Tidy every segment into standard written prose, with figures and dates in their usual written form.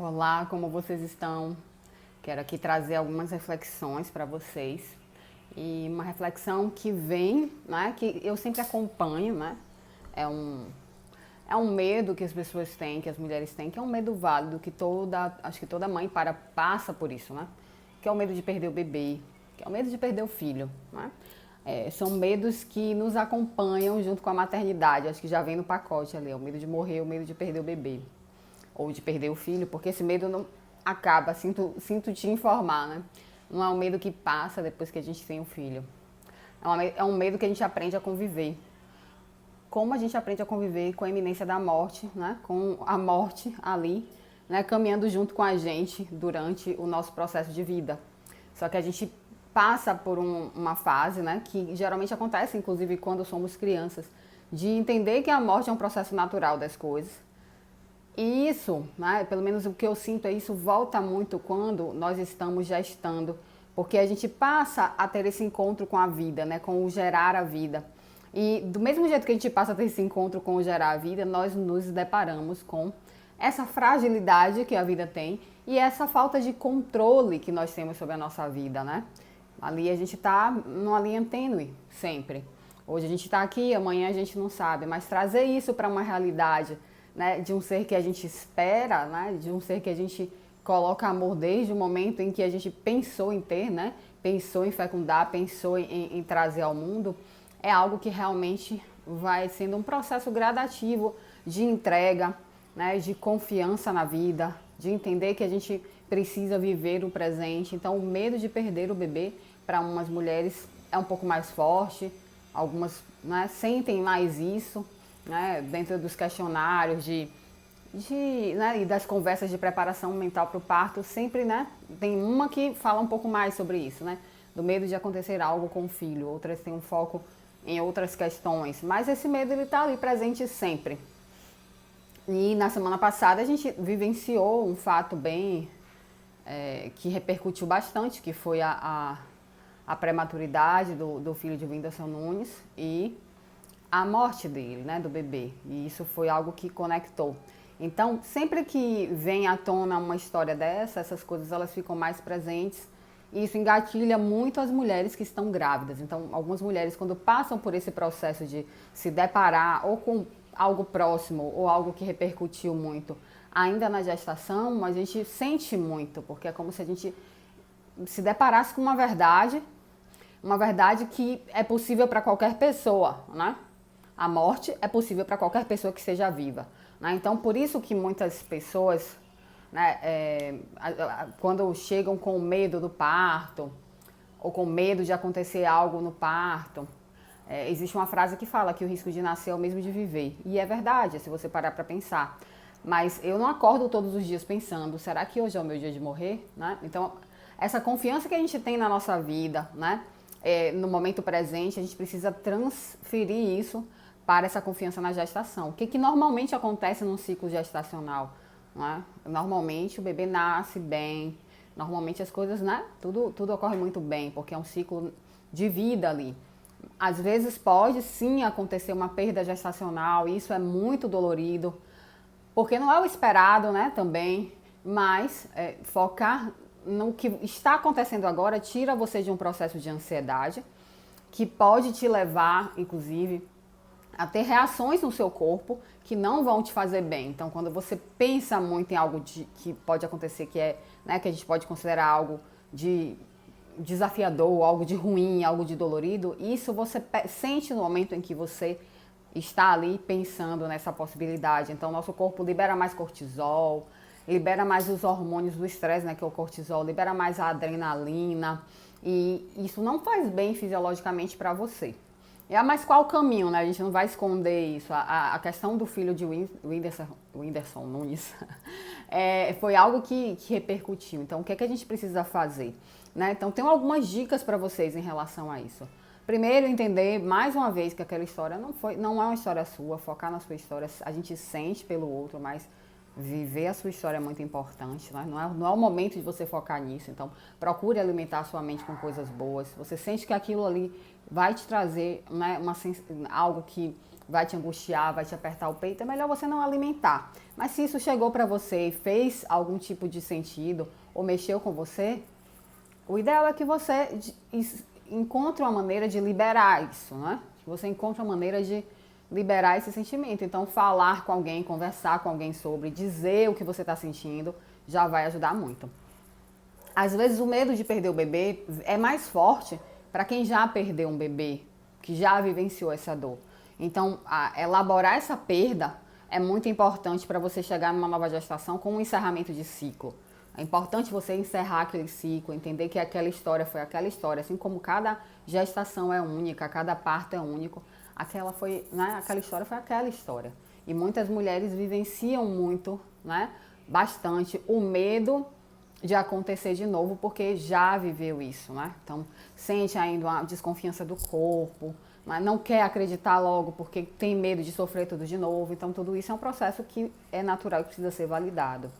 Olá, como vocês estão? Quero aqui trazer algumas reflexões para vocês. E uma reflexão que vem, né, que eu sempre acompanho, né? É um, é um medo que as pessoas têm, que as mulheres têm, que é um medo válido, que acho que toda mãe passa por isso, né? Que é o medo de perder o bebê, que é o medo de perder o filho, né? São medos que nos acompanham junto com a maternidade, acho que já vem no pacote ali, o medo de morrer, o medo de perder o bebê ou de perder o filho, porque esse medo não acaba, sinto te informar, né? Não é um medo que passa depois que a gente tem um filho. É um medo que a gente aprende a conviver. Como a gente aprende a conviver com a iminência da morte, né? Com a morte ali, né? Caminhando junto com a gente durante o nosso processo de vida. Só que a gente passa por uma fase, né? Que geralmente acontece, inclusive, quando somos crianças, de entender que a morte é um processo natural das coisas. E isso, né, pelo menos o que eu sinto é isso, volta muito quando nós estamos gestando, porque a gente passa a ter esse encontro com a vida, né, com o gerar a vida. E do mesmo jeito que a gente passa a ter esse encontro com o gerar a vida, nós nos deparamos com essa fragilidade que a vida tem e essa falta de controle que nós temos sobre a nossa vida, né? Ali a gente está numa linha tênue, sempre. Hoje a gente está aqui, amanhã a gente não sabe, mas trazer isso para uma realidade, né, de um ser que a gente espera, né, de um ser que a gente coloca amor desde o momento em que a gente pensou em ter, né, pensou em fecundar, pensou em trazer ao mundo, é algo que realmente vai sendo um processo gradativo de entrega, né, de confiança na vida, de entender que a gente precisa viver o presente. Então, o medo de perder o bebê para umas mulheres é um pouco mais forte, algumas, né, sentem mais isso, né, dentro dos questionários né, e das conversas de preparação mental para o parto, sempre, né, tem uma que fala um pouco mais sobre isso, né, do medo de acontecer algo com o filho, outras têm um foco em outras questões, mas esse medo ele está ali presente sempre. E na semana passada a gente vivenciou um fato bem que repercutiu bastante, que foi a prematuridade do filho de Whindersson Nunes e a morte dele, né, do bebê. E isso foi algo que conectou. Então, sempre que vem à tona uma história dessa, essas coisas elas ficam mais presentes. E isso engatilha muito as mulheres que estão grávidas. Então, algumas mulheres, quando passam por esse processo de se deparar ou com algo próximo ou algo que repercutiu muito ainda na gestação, a gente sente muito, porque é como se a gente se deparasse com uma verdade que é possível para qualquer pessoa, né? A morte é possível para qualquer pessoa que esteja viva, né? Então, por isso que muitas pessoas, né, quando chegam com medo do parto, ou com medo de acontecer algo no parto, existe uma frase que fala que o risco de nascer é o mesmo de viver. E é verdade, se você parar para pensar. Mas eu não acordo todos os dias pensando, será que hoje é o meu dia de morrer? Né? Então, essa confiança que a gente tem na nossa vida, né, no momento presente, a gente precisa transferir isso para essa confiança na gestação. O que normalmente acontece num ciclo gestacional? Né? Normalmente o bebê nasce bem, normalmente as coisas, né, tudo ocorre muito bem, porque é um ciclo de vida ali. Às vezes pode sim acontecer uma perda gestacional, e isso é muito dolorido, porque não é o esperado, né, também, mas focar no que está acontecendo agora tira você de um processo de ansiedade, que pode te levar, inclusive, a ter reações no seu corpo que não vão te fazer bem. Então, quando você pensa muito em algo que pode acontecer, né, que a gente pode considerar algo de desafiador, algo de ruim, algo de dolorido, isso você sente no momento em que você está ali pensando nessa possibilidade. Então, nosso corpo libera mais cortisol, libera mais os hormônios do estresse, né, que é o cortisol, libera mais a adrenalina, e isso não faz bem fisiologicamente para você. Mas qual o caminho, né? A gente não vai esconder isso. A questão do filho de Whindersson Nunes foi algo que repercutiu. Então, o que é que a gente precisa fazer? Né? Então, tenho algumas dicas para vocês em relação a isso. Primeiro, entender, mais uma vez, que aquela história não é uma história sua, focar na sua história. A gente sente pelo outro, mas viver a sua história é muito importante, né? Não é o momento de você focar nisso. Então, procure alimentar a sua mente com coisas boas. Você sente que aquilo ali vai te trazer, né, algo que vai te angustiar, vai te apertar o peito, é melhor você não alimentar. Mas se isso chegou para você e fez algum tipo de sentido ou mexeu com você, o ideal é que você encontre uma maneira de liberar isso, né? Que você encontre uma maneira de liberar esse sentimento. Então, falar com alguém, conversar com alguém sobre, dizer o que você está sentindo, já vai ajudar muito. Às vezes, o medo de perder o bebê é mais forte para quem já perdeu um bebê, que já vivenciou essa dor. Então, elaborar essa perda é muito importante para você chegar numa nova gestação com um encerramento de ciclo. É importante você encerrar aquele ciclo, entender que aquela história foi aquela história, assim como cada gestação é única, cada parto é único, aquela história foi aquela história. E muitas mulheres vivenciam muito, né, bastante o medo de acontecer de novo, porque já viveu isso, né? Então, sente ainda uma desconfiança do corpo, mas não quer acreditar logo porque tem medo de sofrer tudo de novo. Então, tudo isso é um processo que é natural e precisa ser validado,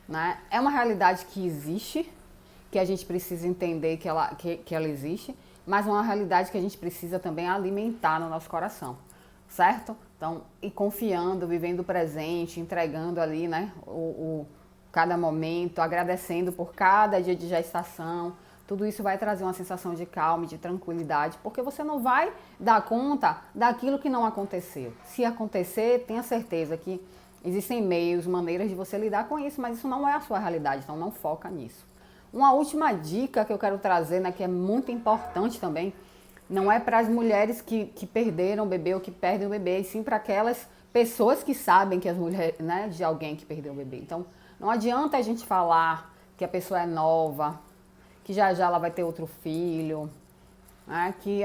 né? É uma realidade que existe, que a gente precisa entender que ela existe, mas é uma realidade que a gente precisa também alimentar no nosso coração, certo? Então, e confiando, vivendo o presente, entregando ali, né, cada momento, agradecendo por cada dia de gestação. Tudo isso vai trazer uma sensação de calma e de tranquilidade, porque você não vai dar conta daquilo que não aconteceu. Se acontecer, tenha certeza que existem meios, maneiras de você lidar com isso, mas isso não é a sua realidade, então não foca nisso. Uma última dica que eu quero trazer, né, que é muito importante também, não é para as mulheres que perderam o bebê ou que perdem o bebê, e sim para aquelas pessoas que sabem que as mulheres, né, de alguém que perdeu o bebê. Então, não adianta a gente falar que a pessoa é nova, que já já ela vai ter outro filho, né, que,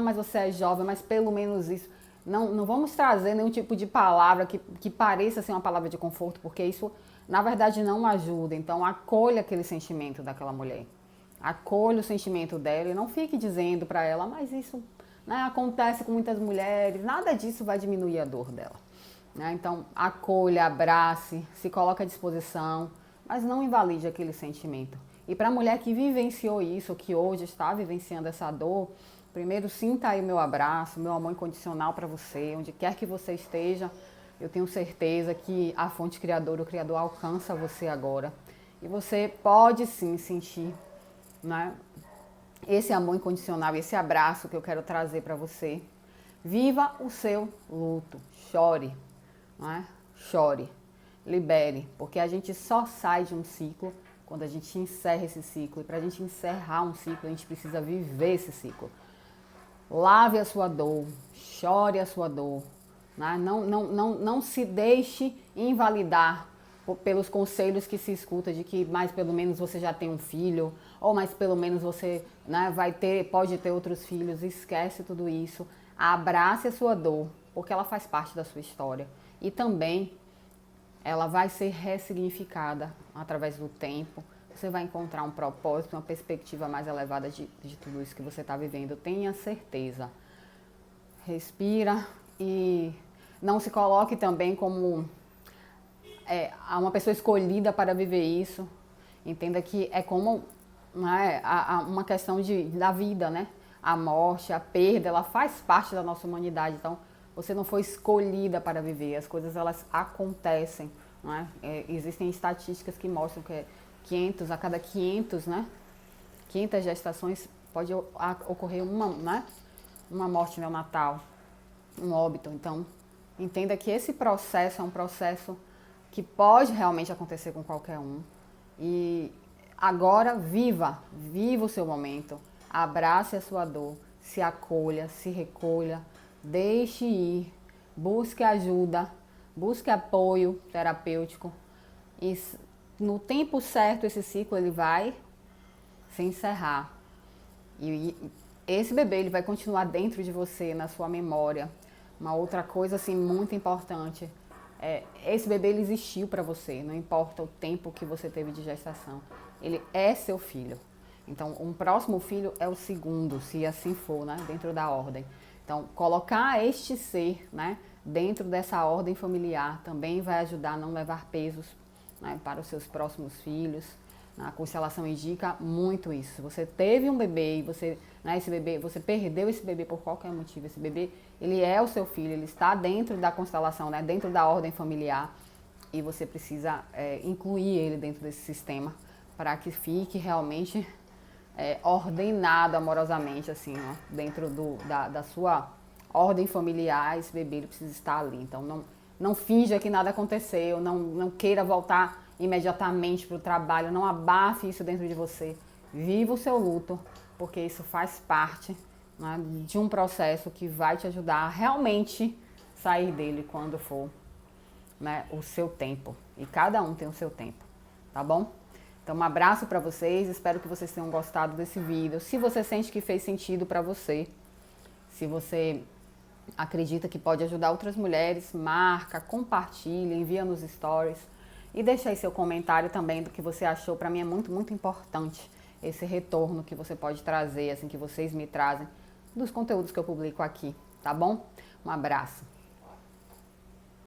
mas você é jovem, mas pelo menos isso. Não vamos trazer nenhum tipo de palavra que pareça ser uma palavra de conforto, porque isso, na verdade, não ajuda. Então, acolha aquele sentimento daquela mulher. Acolha o sentimento dela e não fique dizendo para ela, mas isso, né, acontece com muitas mulheres. Nada disso vai diminuir a dor dela, né? Então, acolha, abrace, se coloque à disposição, mas não invalide aquele sentimento. E para a mulher que vivenciou isso, que hoje está vivenciando essa dor, primeiro sinta aí o meu abraço, meu amor incondicional para você, onde quer que você esteja. Eu tenho certeza que a fonte criadora, o Criador, alcança você agora. E você pode sim sentir, né, esse amor incondicional, esse abraço que eu quero trazer para você. Viva o seu luto, chore, né? Chore, libere, porque a gente só sai de um ciclo quando a gente encerra esse ciclo. E para a gente encerrar um ciclo, a gente precisa viver esse ciclo. Lave a sua dor, chore a sua dor, né? Não se deixe invalidar pelos conselhos que se escuta de que mais pelo menos você já tem um filho, ou mais pelo menos você, né, pode ter outros filhos. Esquece tudo isso, abrace a sua dor, porque ela faz parte da sua história e também ela vai ser ressignificada através do tempo. Você vai encontrar um propósito, uma perspectiva mais elevada de tudo isso que você está vivendo. Tenha certeza. Respira e não se coloque também como uma pessoa escolhida para viver isso. Entenda que é como, né, uma questão da vida, né? A morte, a perda, ela faz parte da nossa humanidade. Então, você não foi escolhida para viver. As coisas, elas acontecem, né? Existem estatísticas que mostram que 500, a cada 500, né? 500 gestações pode ocorrer né, uma morte neonatal, um óbito. Então, entenda que esse processo é um processo que pode realmente acontecer com qualquer um. E agora viva o seu momento, abrace a sua dor, se acolha, se recolha, deixe ir, busque ajuda, busque apoio terapêutico e no tempo certo esse ciclo ele vai se encerrar. E esse bebê ele vai continuar dentro de você, na sua memória. Uma outra coisa assim muito importante esse bebê ele existiu para você, não importa o tempo que você teve de gestação. Ele é seu filho. Então, um próximo filho é o segundo, se assim for, né, dentro da ordem. Então, colocar este ser, né, dentro dessa ordem familiar também vai ajudar a não levar pesos, né, para os seus próximos filhos. A constelação indica muito isso. Se você teve um bebê e você, né, esse bebê, você perdeu esse bebê por qualquer motivo, esse bebê, ele é o seu filho, ele está dentro da constelação, né, dentro da ordem familiar, e você precisa incluir ele dentro desse sistema para que fique realmente ordenado amorosamente, assim, ó, dentro da sua ordem familiar. Esse bebê ele precisa estar ali. Então não finja que nada aconteceu, não queira voltar imediatamente para o trabalho, não abafe isso dentro de você. Viva o seu luto, porque isso faz parte, né, de um processo que vai te ajudar a realmente sair dele quando for, né, o seu tempo. E cada um tem o seu tempo, tá bom? Então um abraço para vocês, espero que vocês tenham gostado desse vídeo. Se você sente que fez sentido para você, se você acredita que pode ajudar outras mulheres, marca, compartilha, envia nos stories e deixa aí seu comentário também do que você achou. Para mim é muito, muito importante esse retorno que você pode trazer, assim, que vocês me trazem dos conteúdos que eu publico aqui, tá bom? Um abraço.